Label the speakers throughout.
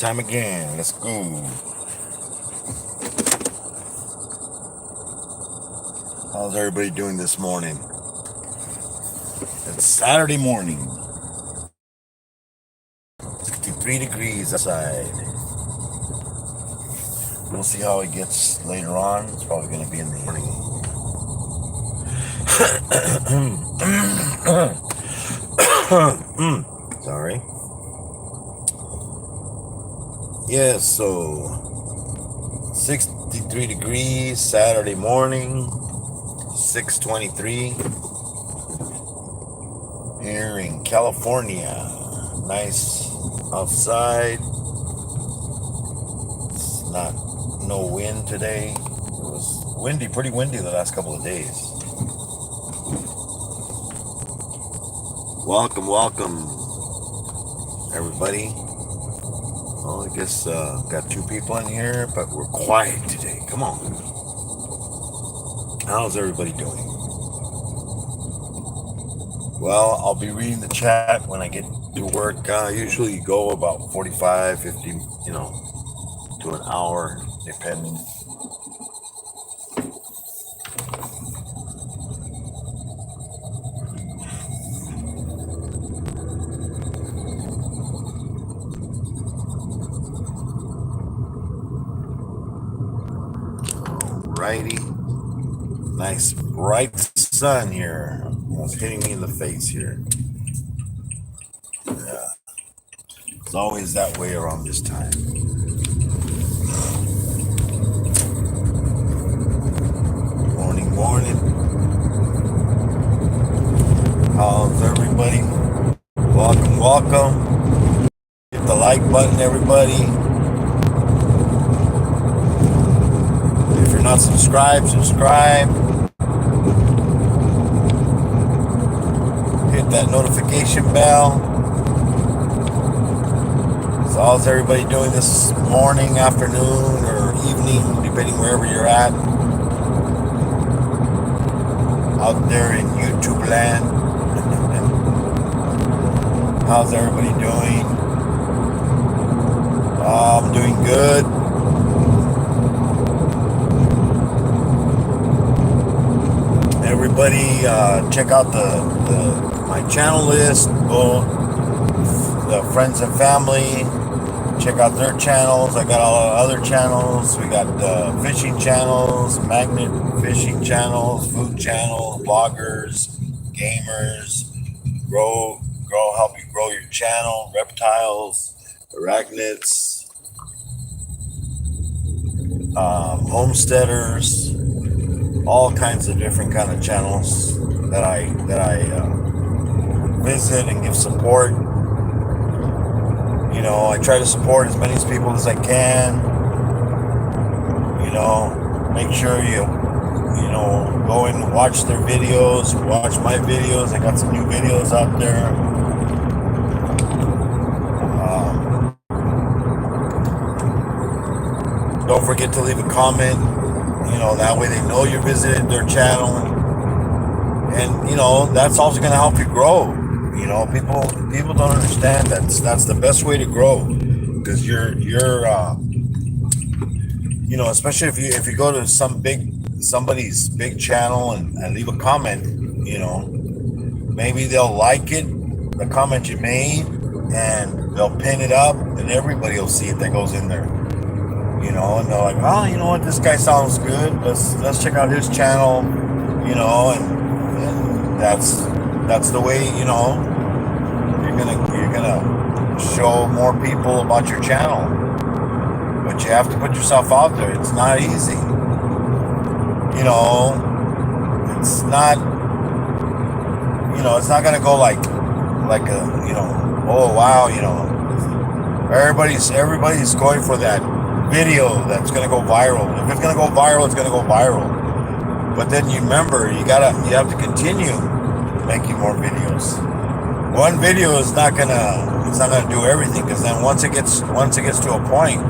Speaker 1: Time again. Let's go. How's everybody doing this morning? It's Saturday morning. 63 degrees outside. We'll see how it gets later on. It's probably going to be in the morning. Sorry. Yes, so 63 degrees Saturday morning, 6:23 here in California. Nice outside. It's no wind today. It was windy, pretty windy the last couple of days. Welcome, everybody. Well, I guess got two people in here, but we're quiet today. Come on. How's everybody doing? Well, I'll be reading the chat when I get to work. Usually go about 45, 50, to an hour, depending. Alrighty. Nice bright sun here. It's hitting me in the face here. Yeah. It's always that way around this time. Morning. How's everybody? Welcome. Hit the like button, everybody. If you're not subscribed, subscribe. Hit that notification bell. So how's everybody doing this morning, afternoon, or evening, depending wherever you're at? Out there in YouTube land. How's everybody doing? I'm doing good. Everybody, check out my channel list. Go the friends and family. Check out their channels. I got all other channels. We got fishing channels, magnet fishing channels, food channels, bloggers, gamers. Help you grow your channel. Reptiles, arachnids, homesteaders. All kinds of different kind of channels that I visit and give support. I try to support as many people as I can. Make sure you go and watch their videos, watch my videos. I got some new videos out there. Don't forget to leave a comment. That way they know you visited their channel, and that's also going to help you grow. People don't understand that's the best way to grow, because you're especially if you go to somebody's big channel and leave a comment, maybe they'll like it, the comment you made, and they'll pin it up, and everybody will see it that goes in there. And they're like, oh, you know what, this guy sounds good. Let's check out his channel, and that's the way, you're gonna show more people about your channel. But you have to put yourself out there. It's not easy. It's not, it's not gonna go like a, oh wow, everybody's going for that video that's gonna go viral. If it's gonna go viral, it's gonna go viral. But then you remember, you have to continue making more videos. One video is not gonna do everything, because then once it gets to a point,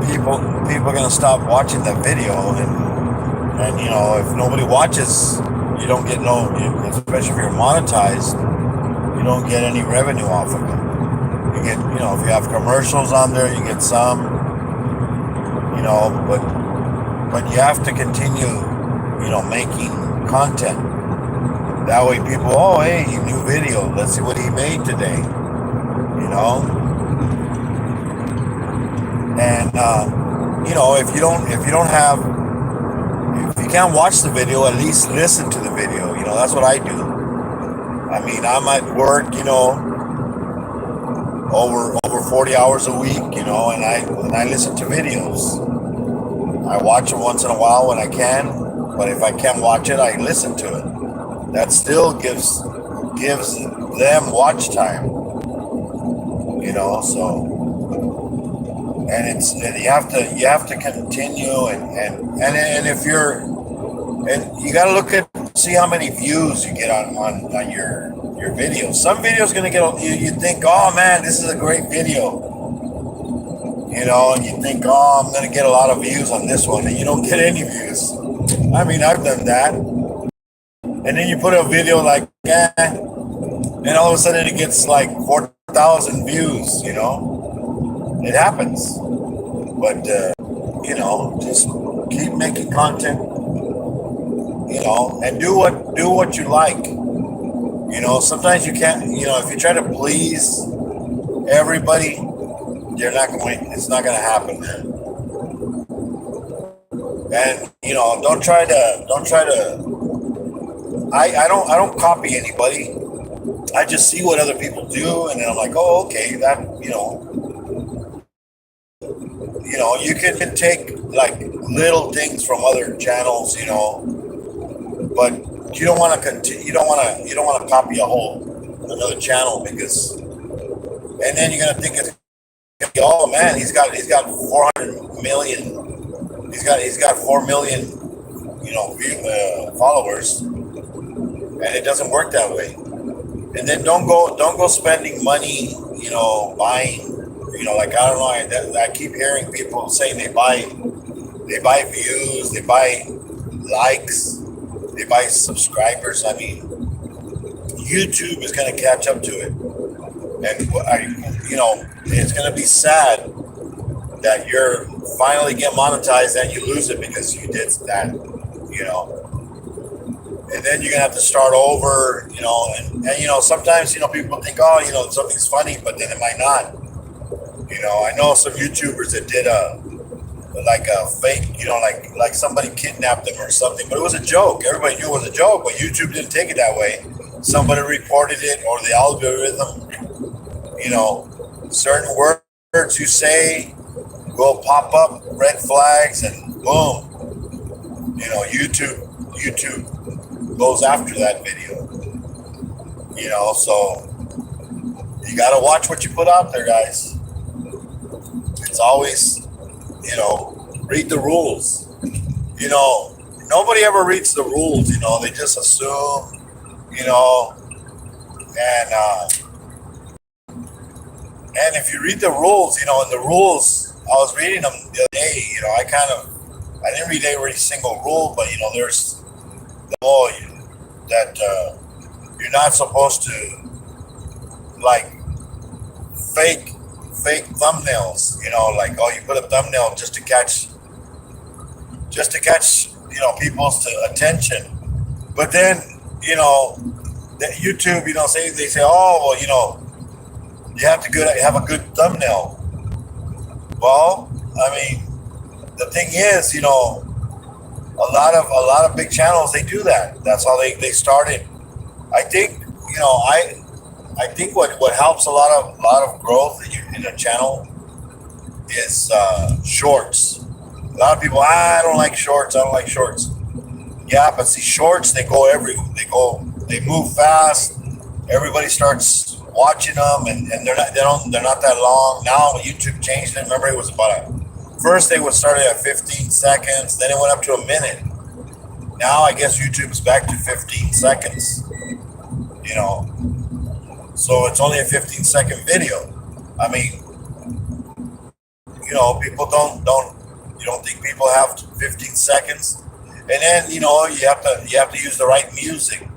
Speaker 1: people are gonna stop watching that video, and if nobody watches, you don't get especially if you're monetized, you don't get any revenue off of it. You get, if you have commercials on there, you get some, but you have to continue, making content. That way people, oh, hey, new video. Let's see what he made today, And, if you can't watch the video, at least listen to the video. That's what I do. I mean, I'm at work, over 40 hours a week, and I listen to videos. I watch them once in a while when I can, but if I can't watch it, I listen to it. That still gives them watch time, so, and you have to continue, and if you got to look at, see how many views you get on your videos. Some videos going to get, you think, oh man, this is a great video, and you think, oh, I'm going to get a lot of views on this one, and you don't get any views. I mean, I've done that. And then you put a video like, and all of a sudden it gets like 4,000 views, It happens. But, just keep making content, and do what you like. Sometimes you can't, if you try to please everybody, it's not going to happen, man. And, don't try to, I don't copy anybody. I just see what other people do, and then I'm like, oh, okay, that, you can take like little things from other channels, but you don't want to continue. You don't want to copy another channel, because, and then you're gonna think it's, oh man, he's got 400 million. He's got 4 million, followers, and it doesn't work that way. And then don't go spending money, buying, like, I don't know. I keep hearing people saying they buy views, they buy likes, they buy subscribers. I mean, YouTube is going to catch up to it, and it's going to be sad that you're finally get monetized and you lose it because you did that, and then you're gonna have to start over, and sometimes people think, oh, something's funny, but then it might not. I know some YouTubers that did a fake, like somebody kidnapped them or something, but it was a joke. Everybody knew it was a joke, but YouTube didn't take it that way. Somebody reported it, or the algorithm, certain words you say will pop up red flags, and boom, YouTube goes after that video. So you got to watch what you put out there, guys. It's always, read the rules. Nobody ever reads the rules. They just assume, and if you read the rules, and the rules, I was reading them the other day. I didn't read every single rule, but there's the law that you're not supposed to like fake thumbnails. Like, oh, you put a thumbnail just to catch people's attention. But then that YouTube, they say, oh, well, you have to have a good thumbnail. Well, I mean, the thing is, a lot of big channels, they do that. That's how they started. I think, I think what helps a lot of growth in a channel is shorts. A lot of people, I don't like shorts. Yeah, but see, shorts, they move fast. Everybody starts watching them, and they're not that long. Now YouTube changed it. Remember, it was first they would start at 15 seconds, then it went up to a minute. Now I guess YouTube's back to 15 seconds. So it's only a 15-second video. I mean, people you don't think people have 15 seconds, and then you have to use the right music.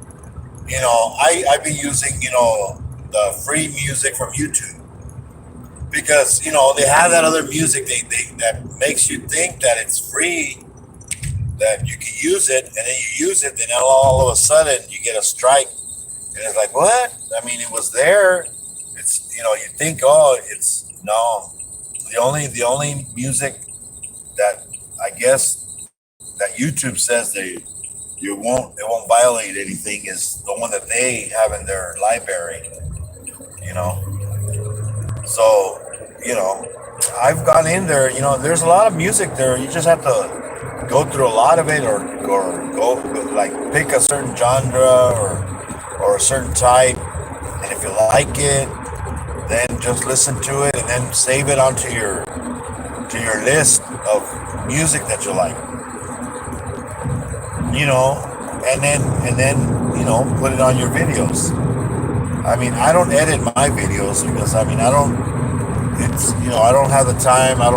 Speaker 1: I've been using the free music from YouTube. because they have that other music that makes you think that it's free, that you can use it, and then you use it, and then all of a sudden you get a strike, and it's like, what? I mean, it was there. It's you think, oh, it's no. The only music that I guess that YouTube says it won't violate anything is the one that they have in their library. You know, so I've gone in there. There's a lot of music there. You just have to go through a lot of it, or go like pick a certain genre or a certain type, and if you like it, then just listen to it, and then save it onto your list of music that you like. And then put it on your videos. I mean, I don't edit my videos because I don't. It's I don't have the time. I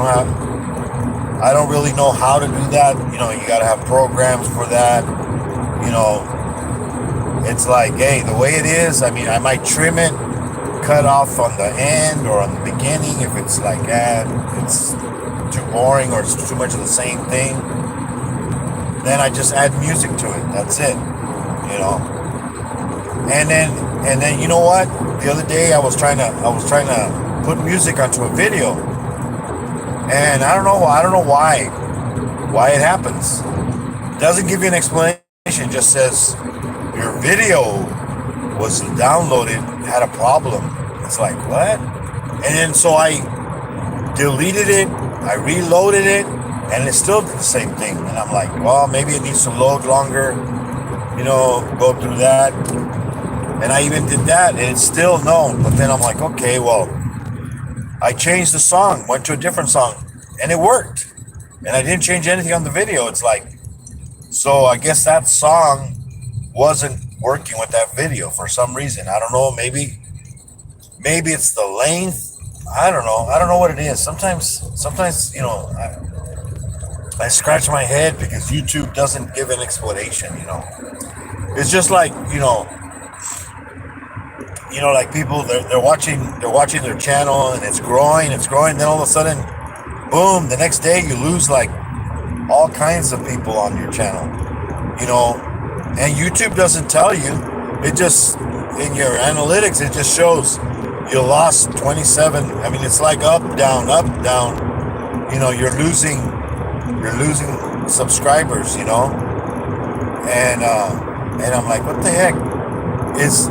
Speaker 1: don't really know how to do that. You got to have programs for that. It's like, hey, the way it is. I mean, I might trim it, cut off on the end or on the beginning if it's like it's too boring or it's too much of the same thing. Then I just add music to it. That's it. And then you know what? The other day I was trying to put music onto a video, and I don't know why it happens. It doesn't give you an explanation. It just says your video was downloaded, had a problem. It's like, what? And then so I deleted it, I reloaded it, and it still did the same thing. And I'm like, well, maybe it needs to load longer, go through that. And I even did that, and it's still no. But then I'm like, okay, well, I changed the song, went to a different song, and it worked. And I didn't change anything on the video. It's like, so I guess that song wasn't working with that video for some reason. I don't know, maybe it's the length. I don't know what it is. Sometimes I scratch my head because YouTube doesn't give an explanation. It's just like like people, they're watching their channel, and it's growing, then all of a sudden, boom, the next day you lose like all kinds of people on your channel. And YouTube doesn't tell you. It just, in your analytics, it just shows you lost 27. I mean, it's like up, down, you're losing subscribers, and I'm like, what the heck is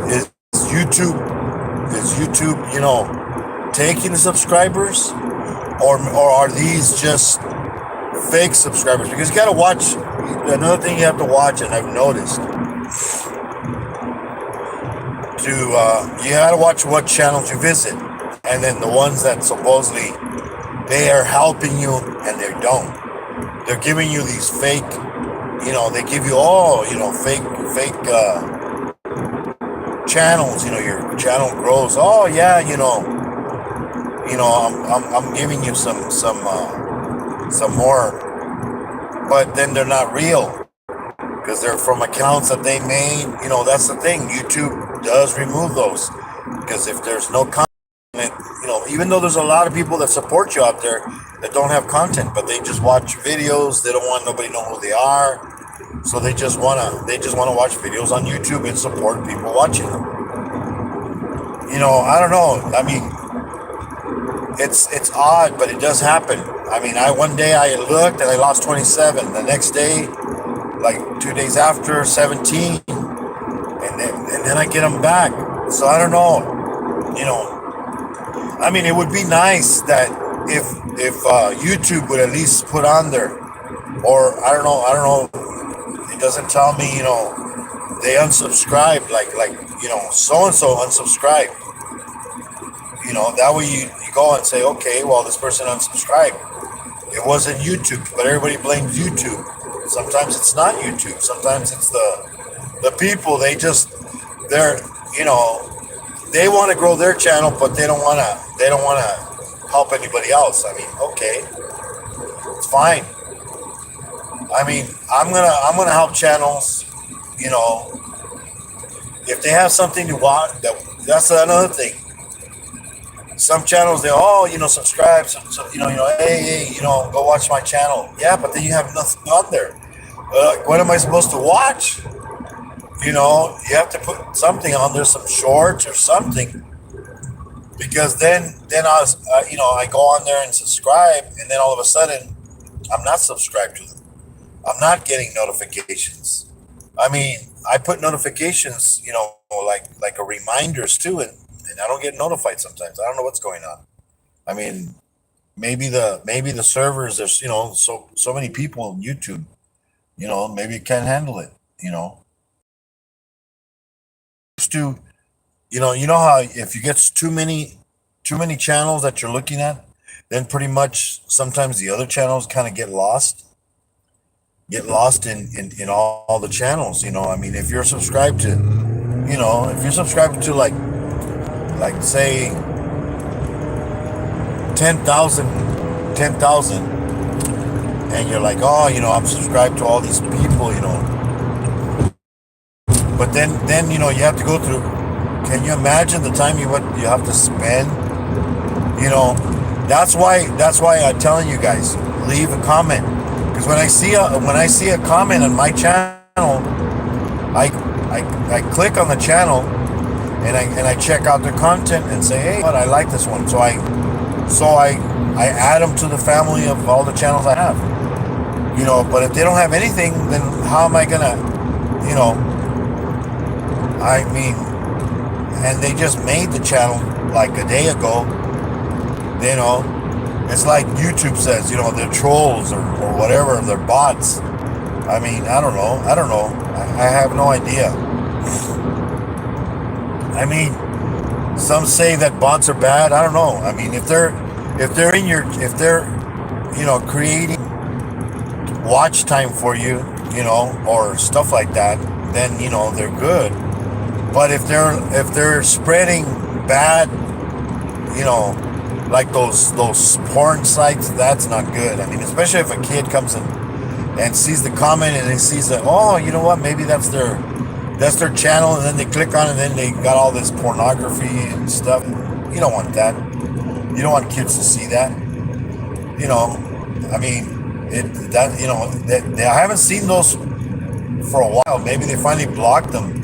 Speaker 1: YouTube, taking the subscribers, or are these just fake subscribers? Because you got to watch. Another thing you have to watch, and I've noticed, you got to watch what channels you visit, and then the ones that supposedly they are helping you, and they don't. They're giving you these fake, they give you fake channels. Your channel grows. Oh yeah, I'm giving you some more, but then they're not real because they're from accounts that they made. That's the thing. YouTube does remove those because if there's no content, even though there's a lot of people that support you out there that don't have content, but they just watch videos. They don't want nobody to know who they are, so they just wanna watch videos on YouTube and support people watching them. I don't know. I mean, it's odd, but it does happen. I mean, one day I looked and I lost 27. The next day, like 2 days after, 17, and then I get them back. So I don't know. I mean, it would be nice that if YouTube would at least put on there, or I don't know. It doesn't tell me, they unsubscribed, like so and so unsubscribed. That way you go and say, okay, well, this person unsubscribed. It wasn't YouTube, but everybody blames YouTube. Sometimes it's not YouTube. Sometimes it's the people. They want to grow their channel, but they don't want to help anybody else. I mean, okay, it's fine. I mean, I'm gonna help channels. If they have something to watch, that's another thing. some channels they subscribe, so hey, go watch my channel. Yeah, but then you have nothing on there. What am I supposed to watch? You have to put something on there, some shorts or something, because then I go on there and subscribe, and then all of a sudden I'm not subscribed to them. I'm not getting notifications. I mean, I put notifications, like a reminders too, and I don't get notified sometimes. I don't know what's going on. I mean, maybe the servers, there's so many people on YouTube, maybe it can't handle it. Used to how if you get too many channels that you're looking at, then pretty much sometimes the other channels kind of get lost in all the channels. I mean, if you're subscribed to like say 10,000, and you're like, oh, I'm subscribed to all these people, but then you have to go through. Can you imagine the time you have to spend? That's why I'm telling you guys, leave a comment, because when I see a comment on my channel, I click on the channel, and I check out their content and say, hey, I like this one, so I add them to the family of all the channels I have. But if they don't have anything, then how am I gonna, I mean, and they just made the channel like a day ago. It's like YouTube says, they're trolls or whatever, they're bots. I mean, I don't know. I have no idea. I mean, some say that bots are bad. I don't know. I mean, if they're creating watch time for you, or stuff like that, then they're good. But if they're spreading bad, like those porn sites, that's not good. I mean, especially if a kid comes in and sees the comment and he sees that, oh, you know what, maybe that's their channel, and then they click on it, and then they got all this pornography and stuff. You don't want that. You don't want kids to see that. I mean, I haven't seen those for a while. Maybe they finally blocked them.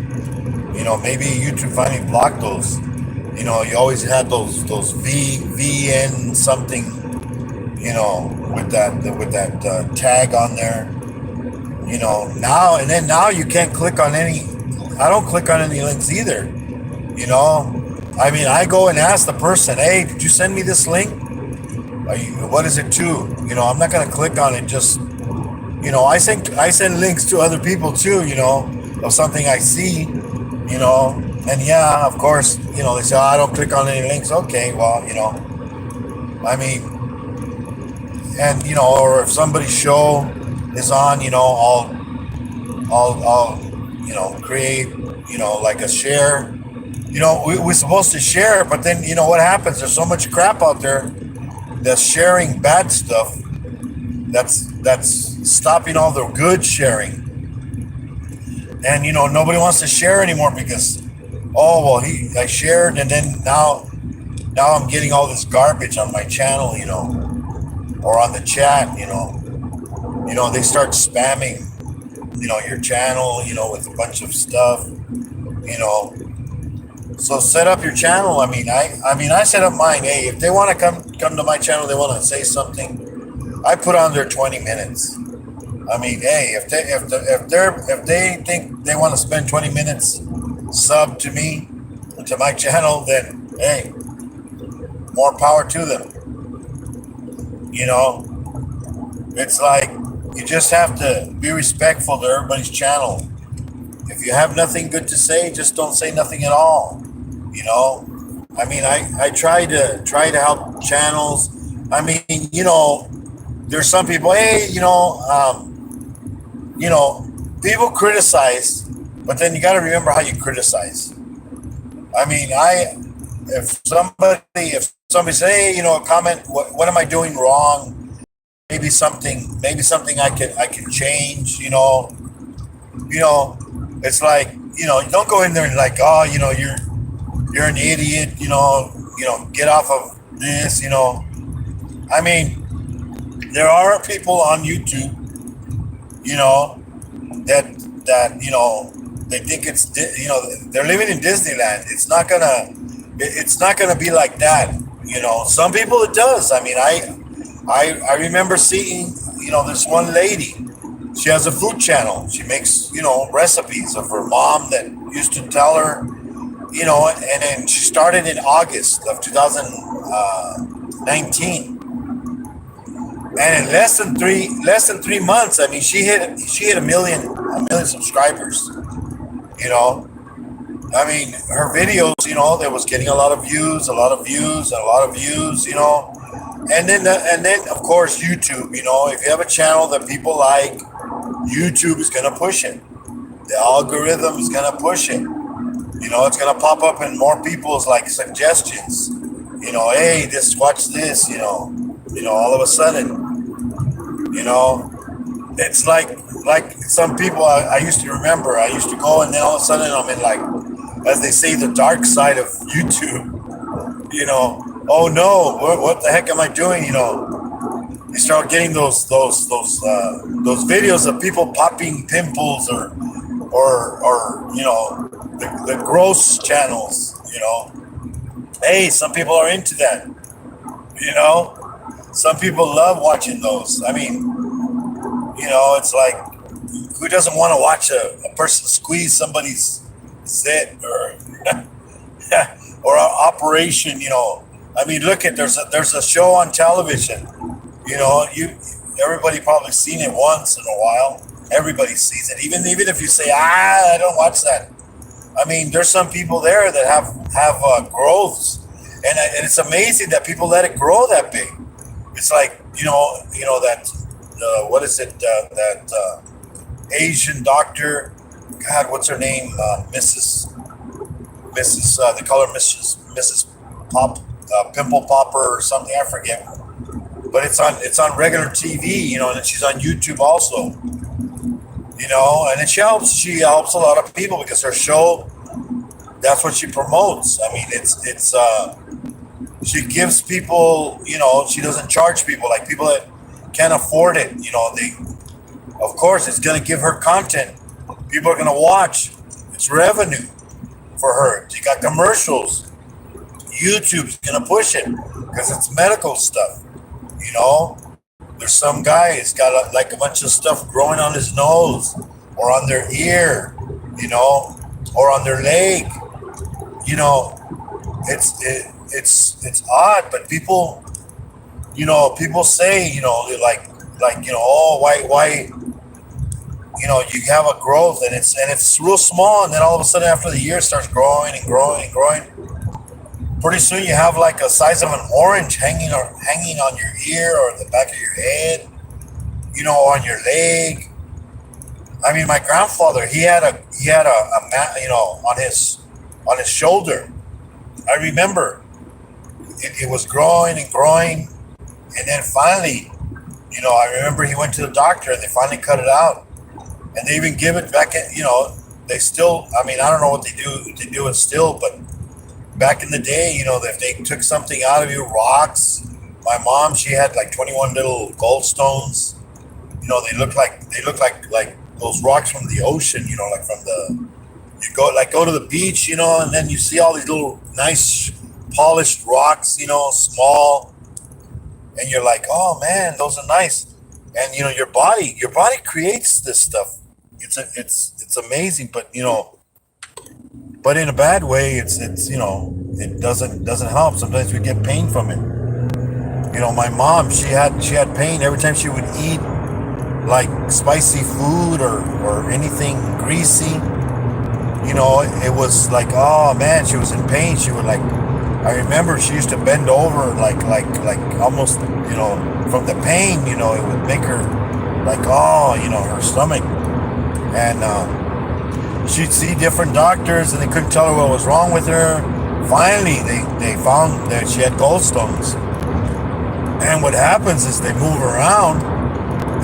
Speaker 1: Maybe YouTube finally blocked those. You always had those VN something, with that tag on there. Now you can't click on any. I don't click on any links either. I mean, I go and ask the person, hey, did you send me this link? What is it to? I'm not gonna click on it. Just, I send links to other people too. Of something I see. And yeah, of course, they say, oh, I don't click on any links. Okay, well, I mean, and or if somebody's show is on, I'll create, like a share. We're supposed to share, but then what happens? There's so much crap out there that's sharing bad stuff. That's stopping all the good sharing. And nobody wants to share anymore because, oh well, I shared, and then now I'm getting all this garbage on my channel, or on the chat, they start spamming, your channel, with a bunch of stuff, So set up your channel. I mean, I set up mine. Hey, if they want to come to my channel, they want to say something, I put on their 20 minutes. I mean, hey, if they think they want to spend 20 minutes sub to me, to my channel, then hey, more power to them. It's like you just have to be respectful to everybody's channel. If you have nothing good to say, just don't say nothing at all. I mean, I try to help channels. I mean, there's some people, hey, people criticize, but then you got to remember how you criticize. I mean, if somebody say, hey, comment, what am I doing wrong? Maybe something I can change. It's like, don't go in there and like, oh, you're an idiot. get off of this. I mean, there are people on YouTube, you know, that they think they're living in Disneyland. It's not gonna be like that. Some people it does. I mean, I remember seeing this one lady. She has a food channel. She makes recipes of her mom that used to tell her, and then she started in August of 2019, and in less than 3 months, I mean, she hit a million subscribers. You know, I mean, her videos, that was getting a lot of views, and then of course YouTube. If you have a channel that people like, YouTube is gonna push it. The algorithm is gonna push it. It's gonna pop up in more people's like suggestions. Hey, watch this. All of a sudden, it's like some people I used to remember. I used to go, and then all of a sudden I'm in, like, as they say, the dark side of YouTube. Oh no, what the heck am I doing? You start getting those videos of people popping pimples or the gross channels. Hey, some people are into that. Some people love watching those. I mean, it's like, who doesn't want to watch a person squeeze somebody's zit or or an operation? I mean, look at there's a show on television. Everybody probably seen it once in a while. Everybody sees it, even if you say, I don't watch that. I mean, there's some people there that have growths, and it's amazing that people let it grow that big. It's like that what is it, that Asian doctor? God, what's her name? Mrs. They call her Mrs. Pop, Pimple Popper or something. I forget. But it's on regular TV, and she's on YouTube also. And then she helps a lot of people because her show, that's what she promotes. I mean, it's she gives people, she doesn't charge people, like people that can't afford it. Of course, it's going to give her content. People are going to watch. It's revenue for her. She got commercials. YouTube's going to push it because it's medical stuff. There's some guy who's got like a bunch of stuff growing on his nose or on their ear, or on their leg. It's odd, but people say, oh, why, you have a growth and it's real small, and then all of a sudden after the year it starts growing and growing and growing. Pretty soon you have like a size of an orange hanging on your ear or the back of your head, on your leg. I mean, my grandfather, he had a on his shoulder. I remember it was growing and growing, and then finally, I remember he went to the doctor and they finally cut it out, and they even give it back. They still. I mean, I don't know what they do. They do it still, but back in the day, if they took something out of you, rocks. My mom, she had like 21 little goldstones. They look like those rocks from the ocean. Like from you go to the beach, and then you see all these little nice polished rocks, small, and you're like, oh man, those are nice. And your body creates this stuff. It's amazing, but but in a bad way, it doesn't help. Sometimes we get pain from it. My mom, she had pain every time she would eat like spicy food or anything greasy. It was like, oh man, she was in pain. She would, like, I remember she used to bend over like almost, from the pain, it would make her like, oh, her stomach. And she'd see different doctors and they couldn't tell her what was wrong with her. Finally, they found that she had gallstones. And what happens is they move around,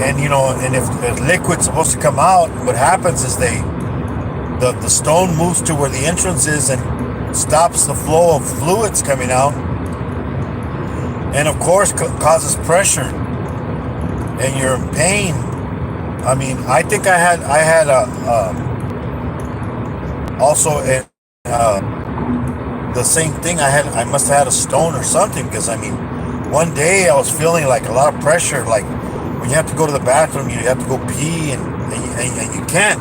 Speaker 1: and and if the liquid's supposed to come out, what happens is the stone moves to where the entrance is, and stops the flow of fluids coming out, and of course causes pressure, and you're in pain. I mean, I think I had also the same thing. I must have had a stone or something, because I mean, one day I was feeling like a lot of pressure, like when you have to go to the bathroom, you have to go pee, and you can't.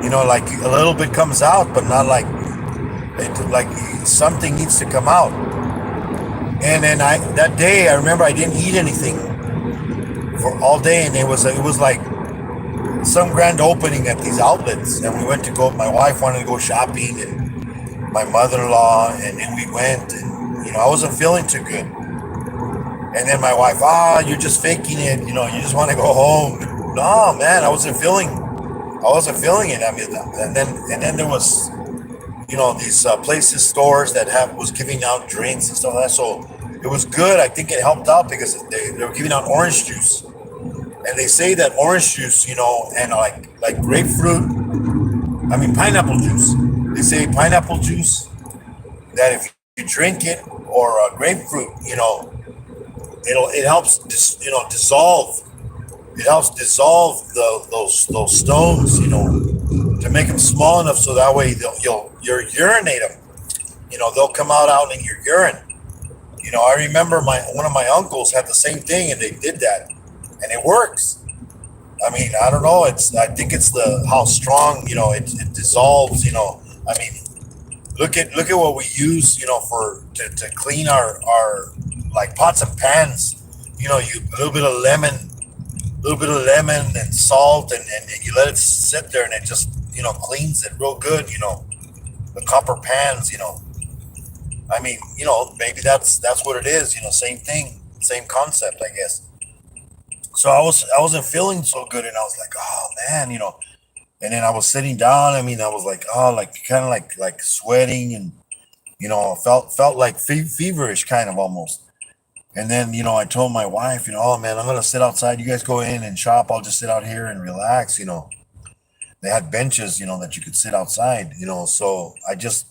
Speaker 1: Like a little bit comes out, but not like something needs to come out. And then that day I remember I didn't eat anything for all day, and it was like some grand opening at these outlets, and we went to go. My wife wanted to go shopping, and my mother-in-law, and then we went, and I wasn't feeling too good. And then my wife, you're just faking it, you just want to go home. No, man, I wasn't feeling it. I mean, and then there was these places, stores that was giving out drinks and stuff like that. So it was good. I think it helped out because they were giving out orange juice, and they say that orange juice, and like grapefruit, I mean pineapple juice. They say pineapple juice, that if you drink it, or grapefruit, it helps dissolve. It helps dissolve those stones, to make them small enough so that way you'll urinate them. They'll come out in your urine. I remember one of my uncles had the same thing, and they did that, and it works. I mean, I don't know. I think it's how strong, it dissolves. I mean, look at what we use, to clean our like pots and pans. You a little bit of lemon and salt, and you let it sit there, and it just cleans it real good. The copper pans. I mean, maybe that's what it is. Same thing, same concept, I guess. So I wasn't feeling so good, and I was like, oh man, and then I was sitting down. I mean, I was like, oh, like kind of like sweating, and felt like feverish, kind of almost. And then I told my wife, oh man, I'm gonna sit outside. You guys go in and shop. I'll just sit out here and relax. They had benches, that you could sit outside. So I just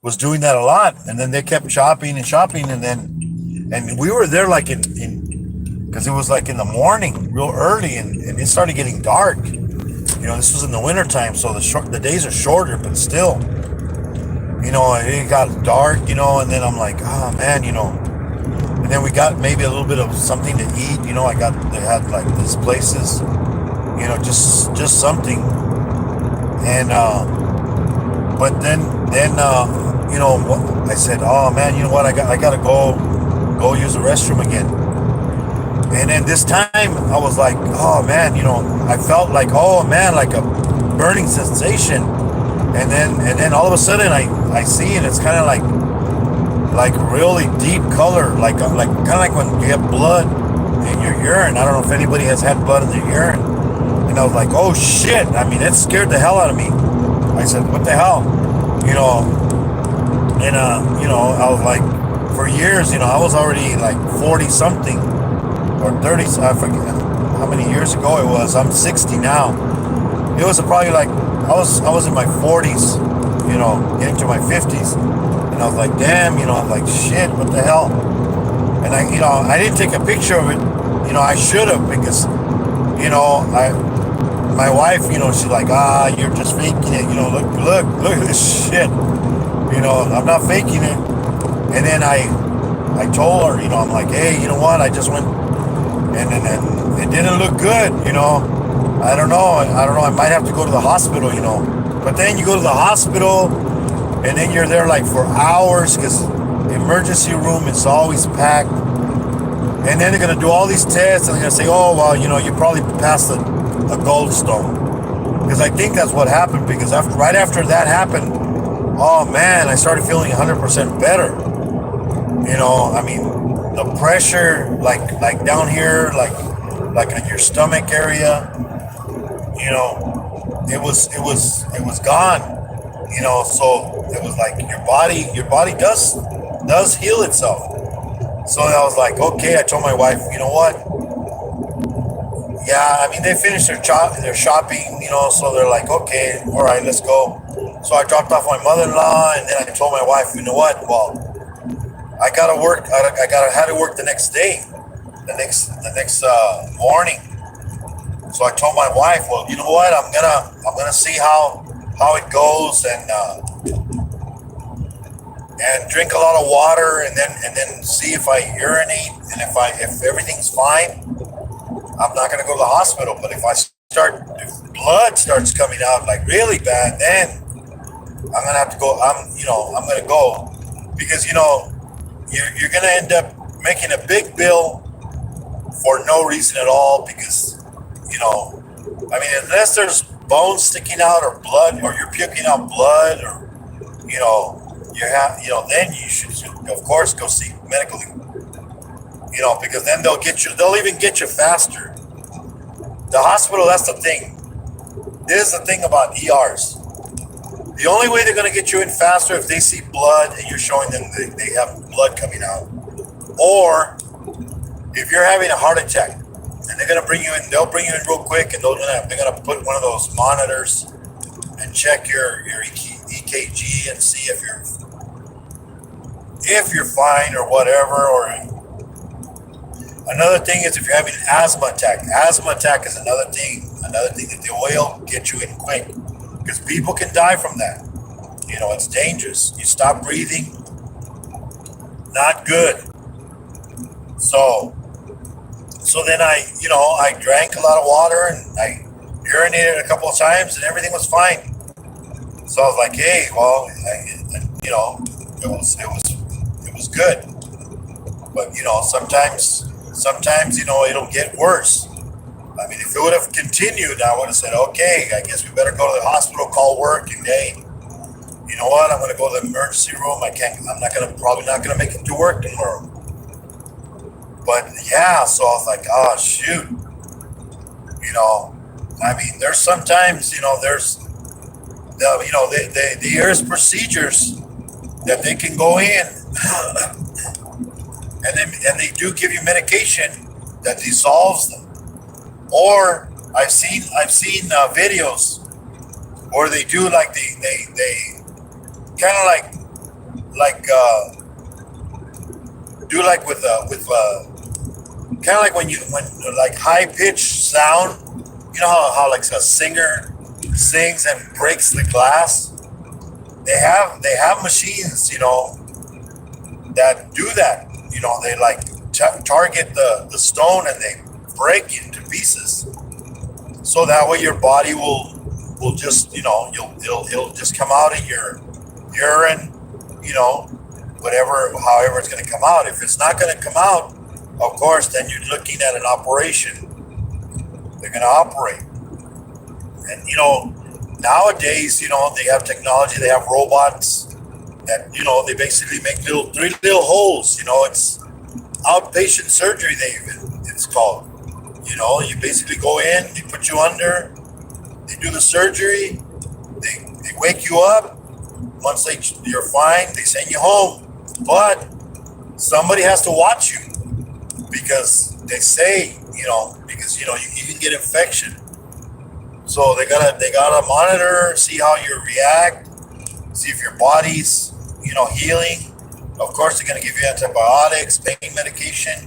Speaker 1: was doing that a lot. And then they kept shopping, and we were there like in because it was like in the morning, real early, and it started getting dark. This was in the wintertime, so the days are shorter, but still, it got dark, and then I'm like, oh man, and then we got maybe a little bit of something to eat, they had like these places, just something, and but then I said, oh man, you know what, I gotta go use the restroom again. And then this time I was like, oh man, I felt like, oh man, like a burning sensation. And then all of a sudden I see it. It's kind of like really deep color, like kind of like when you have blood in your urine. I don't know if anybody has had blood in their urine. And I was like, oh shit. I mean, it scared the hell out of me. I said, what the hell? And I was like, for years, I was already like 40 something. Or 30, I forget how many years ago it was. I'm 60 now. It was probably like I was in my 40s, getting to my 50s, and I was like, damn, I'm like, shit, what the hell? And I didn't take a picture of it. I should have, because, my wife, she's like, you're just faking it. Look at this shit. I'm not faking it. And then I told her, I'm like, hey, you know what? I just went. And it didn't look good, I don't know. I might have to go to the hospital, But then you go to the hospital, and then you're there like for hours, because the emergency room is always packed. And then they're gonna do all these tests, and they're gonna say, oh well, you probably passed a gallstone. Because I think that's what happened. Because right after that happened, oh man, I started feeling 100% better. I mean, the pressure, like down here, like in your stomach area, it was gone. So it was like your body does heal itself. So I was like, okay. I told my wife, you know what? Yeah, I mean, they finished their shopping, so they're like, okay, all right, let's go. So I dropped off my mother-in-law, and then I told my wife, you know what? Well, I gotta work. I had to work the next day, the next morning. So I told my wife, well, you know what? I'm gonna see how it goes, and drink a lot of water, and then see if I urinate, and if everyth's fine, I'm not gonna go to the hospital. But if blood starts coming out like really bad, then I'm gonna have to go. I'm gonna go because you're gonna end up making a big bill for no reason at all because I mean, unless there's bones sticking out or blood, or you're puking out blood, or then you should of course go seek medical, because then they'll even get you faster. The hospital, that's the thing. This is the thing about ERs. The only way they're going to get you in faster if they see blood and you're showing them they have blood coming out, or if you're having a heart attack and they're going to bring you in, they'll bring you in real quick, and they're going to put one of those monitors and check your EKG and see if you're fine or whatever. Or another thing is if you're having an asthma attack. Asthma attack is another thing that they will get you in quick, because people can die from that. It's dangerous. You stop breathing, not good. So then I drank a lot of water, and I urinated a couple of times, and everything was fine. So I was like, hey, well, it was good. But sometimes it'll get worse. I mean, if it would have continued, I would have said, okay, I guess we better go to the hospital, call work, and hey, you know what? I'm going to go to the emergency room. Probably not going to make it to work tomorrow. But yeah, so I was like, oh shoot. I mean, there's sometimes, there's procedures that they can go in, and they do give you medication that dissolves them. Or I've seen videos where they do like they kind of like do like with kind of like when like high pitched sound. How like a singer sings and breaks the glass. They have machines that do that. They like target the stone, and they break it into pieces, so that way your body will just it'll just come out in your urine, however it's going to come out. If it's not going to come out, of course, then you're looking at an operation. They're going to operate. And nowadays they have technology. They have robots that they basically make three little holes. It's outpatient surgery. It's called. You basically go in, they put you under, they do the surgery, they wake you up. Once you're fine, they send you home. But somebody has to watch you, because they say, because you can get infection. So they gotta monitor, see how you react, see if your body's healing. Of course, they're gonna give you antibiotics, pain medication.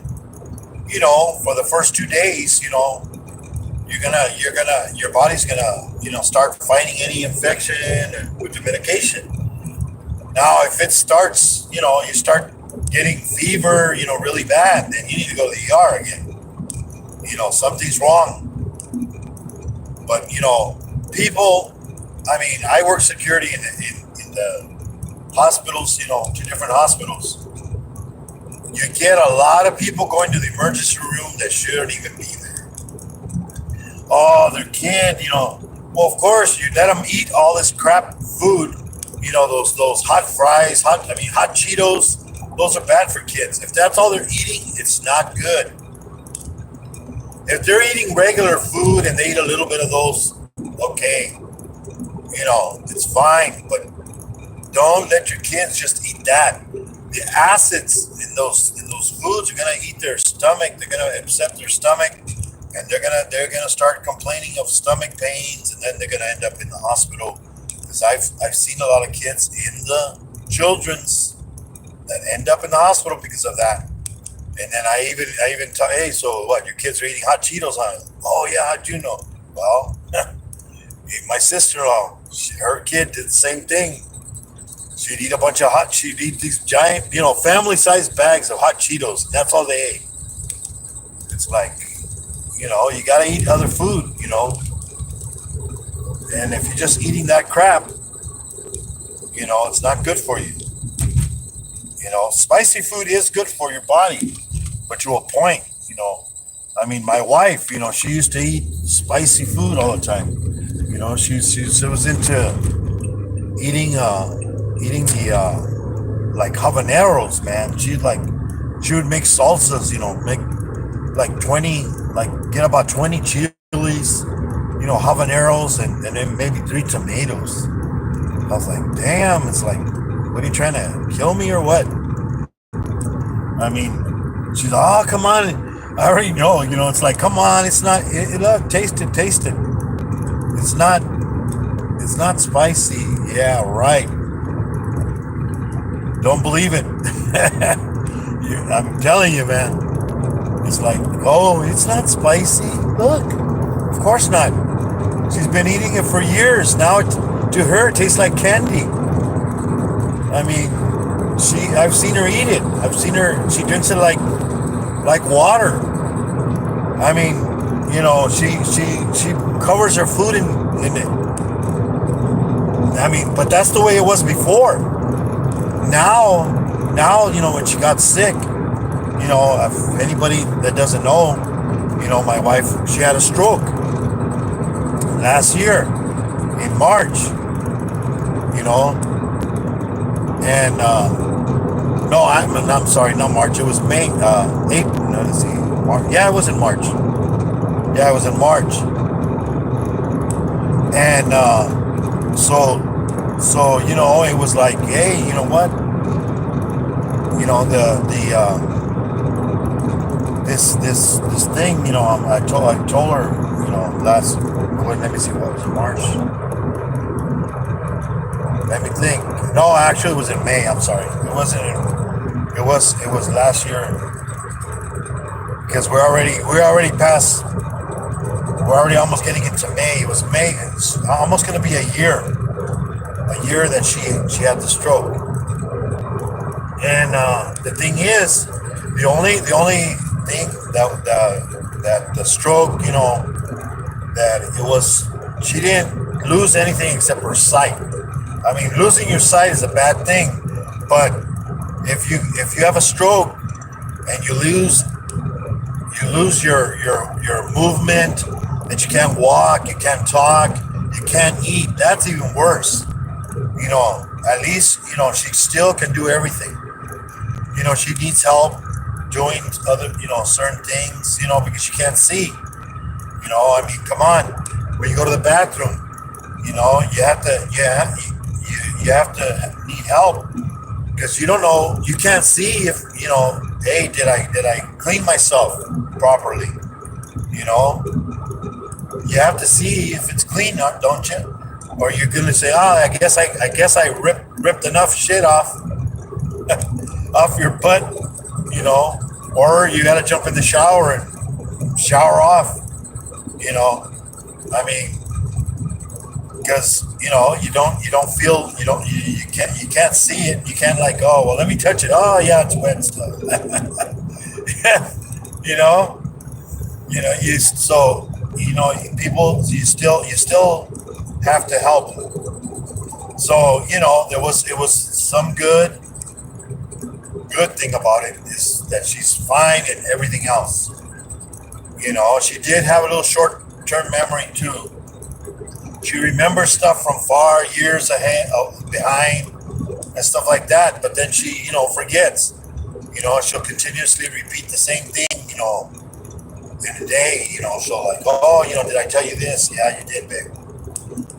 Speaker 1: For the first 2 days, your body's gonna start fighting any infection with the medication. Now, if it starts, you start getting fever, really bad, then you need to go to the ER again. Something's wrong. But people, I mean, I work security in the hospitals, 2 different hospitals. You get a lot of people going to the emergency room that shouldn't even be there. Oh, their kid, Well, of course, you let them eat all this crap food. Those hot fries, hot Cheetos. Those are bad for kids. If that's all they're eating, it's not good. If they're eating regular food and they eat a little bit of those, okay, it's fine. But don't let your kids just eat that. The acids in those foods are gonna eat their stomach. They're gonna upset their stomach, and they're gonna start complaining of stomach pains, and then they're gonna end up in the hospital because I've seen a lot of kids in the children's that end up in the hospital because of that. And then I even tell, hey, so what? Your kids are eating hot Cheetos, huh? Oh yeah, how'd you know? Well, my sister-in-law, her kid did the same thing. She'd eat a bunch of she'd eat these giant, family-sized bags of hot Cheetos. That's all they ate. It's like, you gotta eat other food, and if you're just eating that crap, it's not good for you. Spicy food is good for your body, but to a point, I mean, my wife, she used to eat spicy food all the time. She was into eating the like habaneros, man. She would make salsas, make like 20, get about 20 chilies, habaneros, and then maybe 3 tomatoes. I was like, damn, it's like, what are you trying to kill me or what? I mean, she's like, oh, come on. I already know, it's like, come on, it's not, taste it. It's not spicy. Yeah, right. Don't believe it. I'm telling you, man. It's like, oh, it's not spicy. Look, of course not. She's been eating it for years. Now, to her, it tastes like candy. I mean, I've seen her eat it. I've seen her, she drinks it like water. I mean, she covers her food in it. I mean, but that's the way it was before. Now, when she got sick, if anybody that doesn't know, my wife, she had a stroke last year in March, and no, I'm sorry, not March. It was May, April. No, let's see, March. Yeah, it was in March. Yeah, it was in March. And so it was like, hey, you know what? This thing, I told her, last. Let me see, what was it, March? Let me think. No, actually, it was in May. I'm sorry. It wasn't. It was last year. Because we're already past. We're already almost getting into May. It was May. It's almost going to be a year that she had the stroke. And the thing is, the only thing that the stroke, that it was, she didn't lose anything except her sight. I mean, losing your sight is a bad thing, but if you have a stroke and you lose your movement, that you can't walk, you can't talk, you can't eat, that's even worse. At least, she still can do everything. She needs help doing other, certain things, because she can't see. I mean, come on. When you go to the bathroom, you have to need help, because you don't know, you can't see if, hey, did I clean myself properly? You have to see if it's clean, don't you? Or you're gonna say, oh, I guess I ripped enough shit off off your butt, or you gotta jump in the shower and shower off, I mean, because you don't feel, you can't see it, you can't like, oh well, let me touch it, oh yeah, it's wet stuff. People, you still have to help. So it was some good thing about it is that she's fine and everything else. She did have a little short-term memory too. She remembers stuff from far years behind and stuff like that, but then she forgets. She'll continuously repeat the same thing, in a day. She'll like, oh, did I tell you this? Yeah, you did, babe.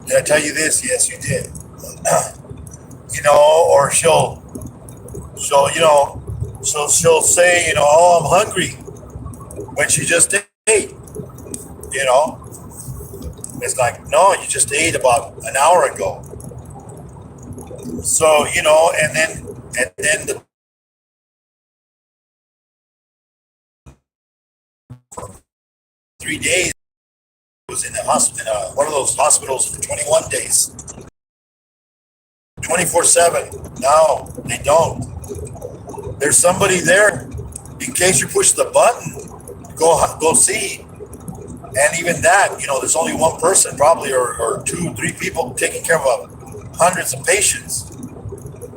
Speaker 1: Did I tell you this? Yes, you did. Or she'll say, oh, I'm hungry, when she just ate. It's like, no, you just ate about an hour ago. So, and then the 3 days was in the hospital, one of those hospitals for 21 days, 24/7. No, they don't. There's somebody there in case you push the button. Go see. And even that, there's only one person probably, or two, three people taking care of hundreds of patients.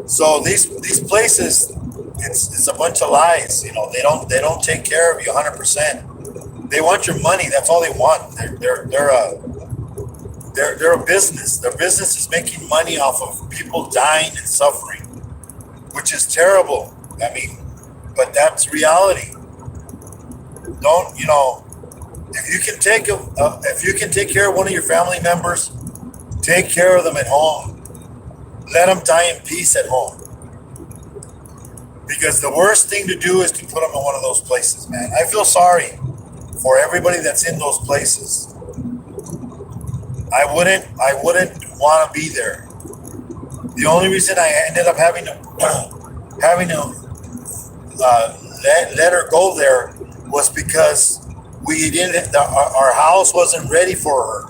Speaker 1: So these places, it's a bunch of lies. They don't take care of you 100%. They want your money. That's all they want. They're a business. Their business is making money off of people dying and suffering, which is terrible. I mean, but that's reality. Don't if you can take care of one of your family members, take care of them at home. Let them die in peace at home. Because the worst thing to do is to put them in one of those places, man. I feel sorry for everybody that's in those places. I wouldn't want to be there. The only reason I ended up having to let her go there was because our house wasn't ready for her.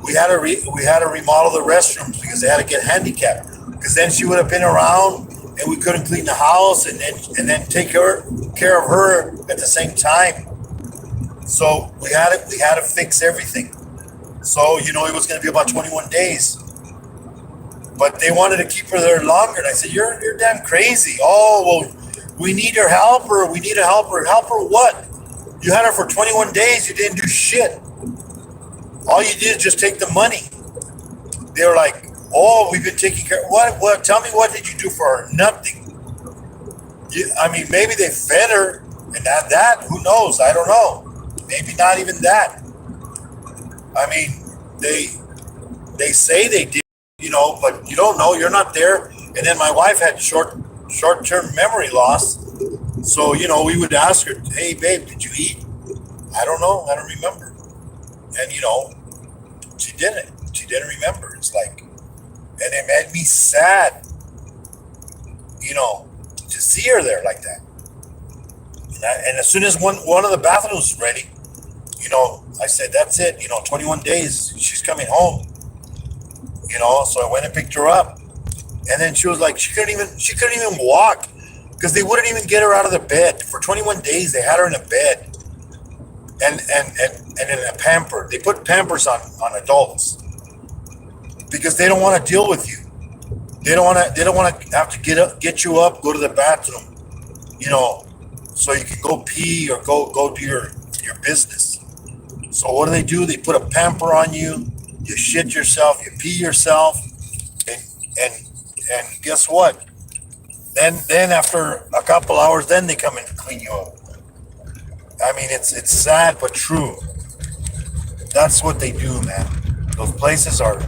Speaker 1: We had to remodel the restrooms because they had to get handicapped. Because then she would have been around and we couldn't clean the house and then take care of her at the same time. So we had to fix everything. So it was going to be about 21 days. But they wanted to keep her there longer. And I said, you're damn crazy. Oh, well, we need her helper. We need a helper. Help her what? You had her for 21 days. You didn't do shit. All you did is just take the money. They were like, oh, we've been taking care. What? Tell me, what did you do for her? Nothing. Maybe they fed her, and that who knows? I don't know. Maybe not even that. They say they did, but you don't know. You're not there. And then my wife had short-term memory loss. So, we would ask her, hey, babe, did you eat? I don't know. I don't remember. And, she didn't. She didn't remember. It's like, and it made me sad, to see her there like that. And as soon as one of the bathrooms was ready, I said, that's it, 21 days, she's coming home. So I went and picked her up. And then she was like, she couldn't even walk because they wouldn't even get her out of the bed. For 21 days, they had her in a bed. And in a pamper. They put pampers on adults because they don't want to deal with you. They don't want to have to get you up, go to the bathroom, so you can go pee or go do your business. So what do? They put a pamper on you. You shit yourself. You pee yourself, and guess what? Then after a couple hours, then they come and clean you up. It's sad but true. That's what they do, man. Those places are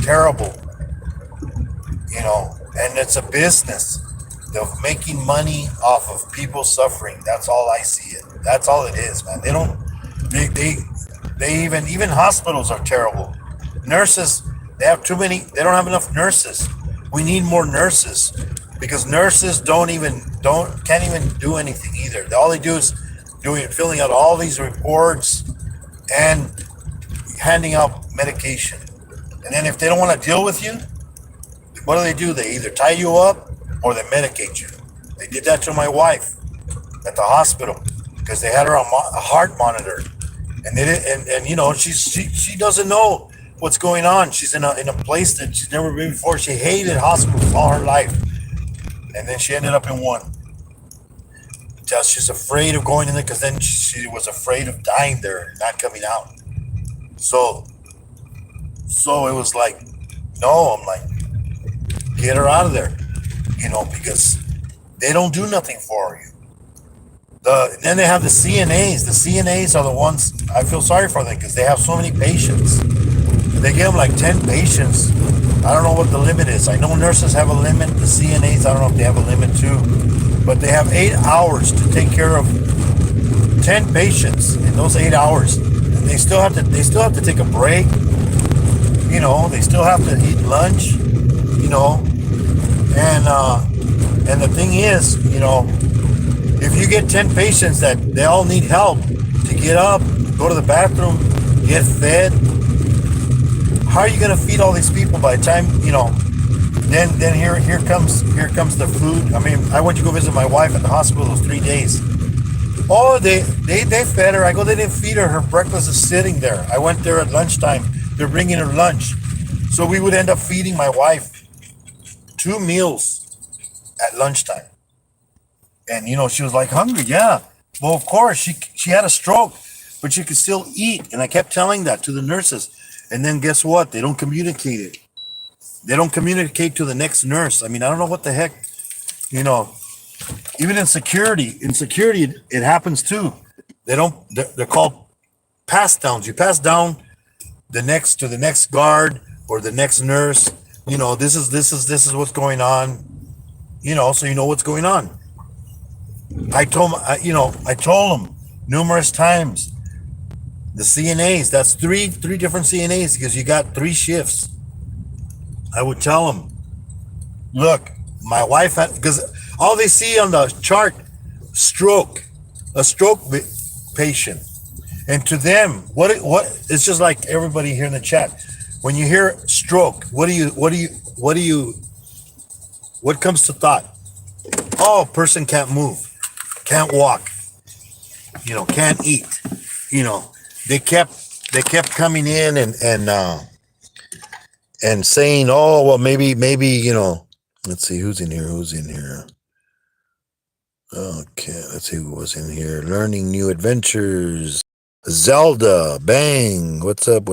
Speaker 1: terrible, and it's a business. They're making money off of people suffering. That's all I see it. That's all it is, man. They even hospitals are terrible. Nurses, they have too many. They don't have enough nurses. We need more nurses because nurses can't even do anything either. All they do is filling out all these reports and handing out medication. And then if they don't want to deal with you, what do? They either tie you up or they medicate you. They did that to my wife at the hospital because they had her on a heart monitor, and they did, and she doesn't know what's going on. She's in a place that she's never been before. She hated hospitals all her life, and then she ended up in one. She's afraid of going in there because then she was afraid of dying there and not coming out. So it was like, no, I'm like, get her out of there, because they don't do nothing for you. Then they have the CNAs. The CNAs are the ones, I feel sorry for them because they have so many patients. They give them like 10 patients. I don't know what the limit is. I know nurses have a limit. The CNAs, I don't know if they have a limit too. But they have 8 hours to take care of 10 patients in those 8 hours. And they still have to take a break. They still have to eat lunch. And the thing is, if you get 10 patients that they all need help to get up, go to the bathroom, get fed, how are you going to feed all these people by the time, then here comes the food. I mean, I went to go visit my wife at the hospital those 3 days. Oh, they fed her. I go, they didn't feed her. Her breakfast is sitting there. I went there at lunchtime. They're bringing her lunch. So we would end up feeding my wife 2 meals at lunchtime. And, she was like hungry. Yeah. Well, of course, she had a stroke, but she could still eat. And I kept telling that to the nurses. And then guess what? They don't communicate it. They don't communicate to the next nurse. I mean, I don't know what the heck, even in security, it happens too. They're called pass downs. You pass down to the next guard or the next nurse. This is what's going on. So you know what's going on. I told them numerous times. The CNAs, that's three different CNAs because you got 3 shifts. I would tell them, look, my wife had, because all they see on the chart, a stroke patient. And to them, what it's just like everybody here in the chat. When you hear stroke, what comes to thought? Oh, person can't move, can't walk, can't eat. They kept coming in and saying, oh, well, maybe, let's see who's in here. Okay, let's see who was in here. Learning new adventures. Zelda, bang. What's up?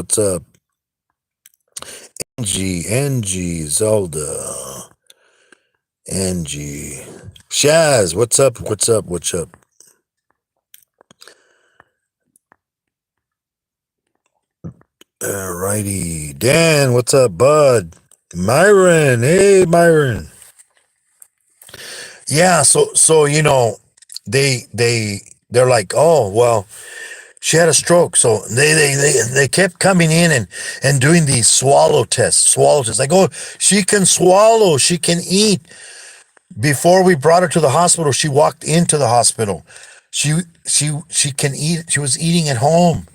Speaker 1: Angie, Zelda, Angie, Shaz, what's up? Alrighty, Dan, what's up, bud? Myron, hey, Myron. Yeah, so they're like, oh, well, she had a stroke. So they kept coming in and doing these swallow tests. Like, oh, she can swallow, she can eat. Before we brought her to the hospital, she walked into the hospital. She can eat. She was eating at home.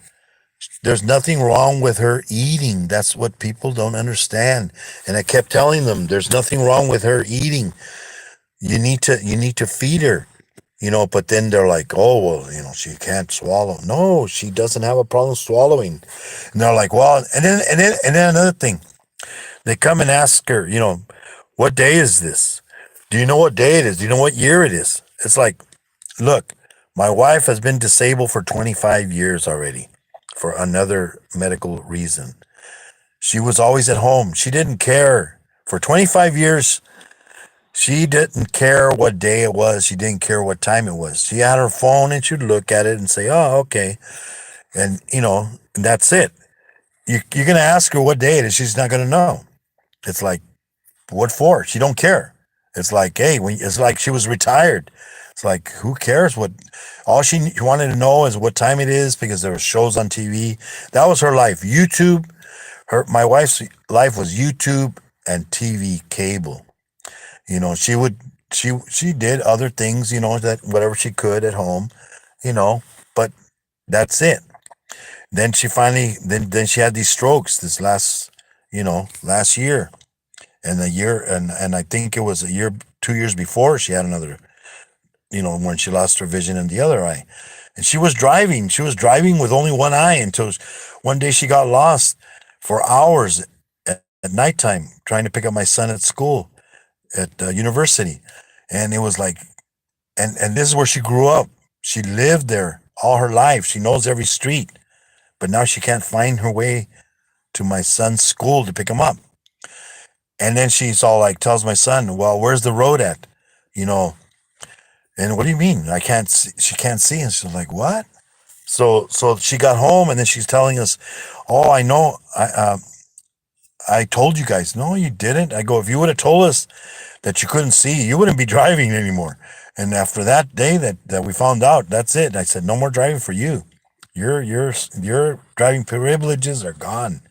Speaker 1: There's nothing wrong with her eating. That's what people don't understand. And I kept telling them, there's nothing wrong with her eating. You need to feed her. But then they're like, oh, well, she can't swallow. No, she doesn't have a problem swallowing. And they're like, well, and then another thing, they come and ask her, what day is this? Do you know what day it is? Do you know what year it is? It's like, look, my wife has been disabled for 25 years already for another medical reason. She was always at home. She didn't care. For 25 years, she didn't care what day it was. She didn't care what time it was. She had her phone and she'd look at it and say, oh, okay. And, that's it. You're going to ask her what day it is. She's not going to know. It's like, what for? She don't care. It's like, hey, it's like she was retired. It's like, who cares what? All she wanted to know is what time it is because there were shows on TV. That was her life. YouTube. My wife's life was YouTube and TV cable. She did other things, that whatever she could at home, but that's it. Then she finally, then she had these strokes this last year. And and I think it was 2 years before she had another, when she lost her vision in the other eye. And she was driving with only one eye until one day she got lost for hours at nighttime trying to pick up my son at school, at university. And it was like, and this is where she grew up. She lived there all her life. She knows every street, but now she can't find her way to my son's school to pick him up. And then she's all like, tells my son, well, where's the road at? And what do you mean? I can't see. She can't see. And she's like, what? So she got home and then she's telling us, oh, I know. I told you guys. No, you didn't. I go, if you would have told us that you couldn't see, you wouldn't be driving anymore. And after that day that we found out, that's it. I said, no more driving for you. Your driving privileges are gone.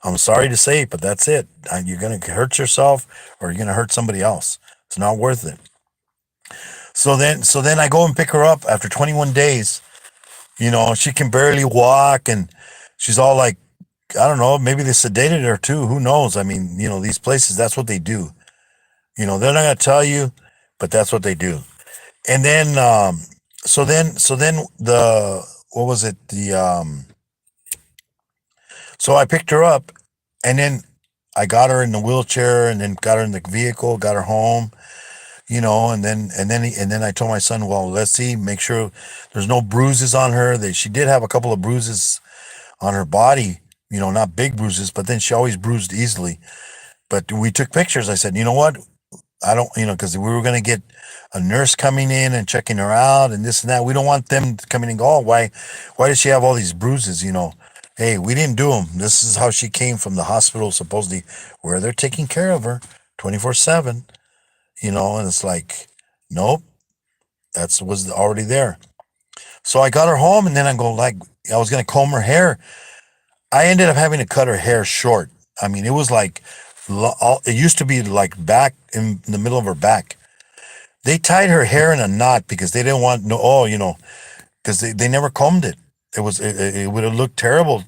Speaker 1: I'm sorry to say, but that's it. You're going to hurt yourself or you're going to hurt somebody else. It's not worth it. So then I go and pick her up after 21 days. She can barely walk and she's all like, I don't know, maybe they sedated her too. Who knows? I mean, these places, that's what they do. They're not going to tell you, but that's what they do. And then, so then what was it? So I picked her up and then I got her in the wheelchair and then got her in the vehicle, got her home, and then I told my son, well, let's see, make sure there's no bruises on her. She did have a couple of bruises on her body, not big bruises, but then she always bruised easily. But we took pictures. I said, you know what? I don't, because we were going to get a nurse coming in and checking her out and this and that. We don't want them coming and go, oh, why does she have all these bruises? Hey, we didn't do them. This is how she came from the hospital, supposedly, where they're taking care of her 24/7, and it's like, nope, that was already there. So I got her home and then I was going to comb her hair. I ended up having to cut her hair short. I mean, it was like, it used to be like back in the middle of her back. They tied her hair in a knot because they didn't want because they never combed it. It would have looked terrible,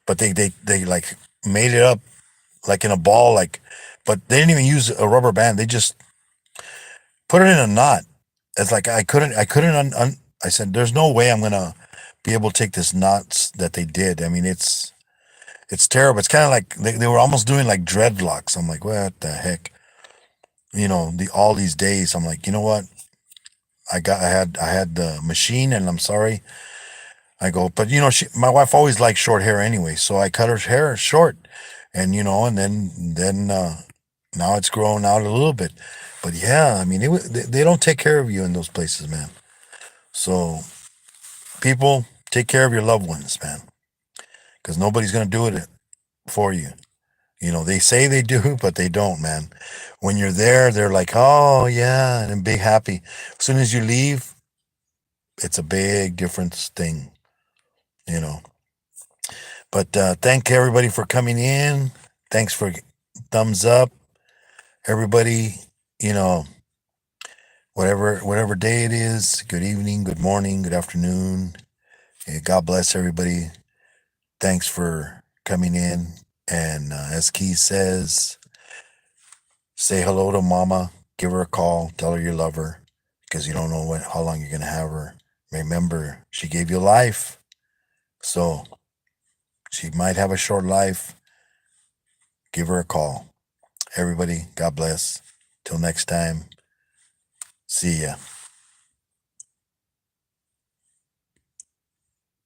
Speaker 1: but they like made it up like in a ball, but they didn't even use a rubber band. They just put it in a knot. It's like I said, there's no way I'm gonna be able to take this knots that they did. I mean, it's terrible. It's kind of like they were almost doing like dreadlocks. I'm like, what the heck? All these days, I'm like, you know what? I had the machine, and I'm sorry. I go, but my wife always liked short hair anyway, so I cut her hair short, and then now it's growing out a little bit. But yeah, I mean, they don't take care of you in those places, man. So people, take care of your loved ones, man, because nobody's gonna do it for you. They say they do, but they don't, man. When you're there, they're like, oh yeah, and big happy. As soon as you leave, it's a big difference thing, you know. But thank everybody for coming in. Thanks for thumbs up, everybody. You know, whatever day it is. Good evening, good morning, good afternoon. God bless everybody. Thanks for coming in. And as Keith says, say hello to Mama. Give her a call. Tell her you love her, because you don't know how long you're gonna have her. Remember, she gave you life, so she might have a short life. Give her a call. Everybody, God bless. Till next time. See ya.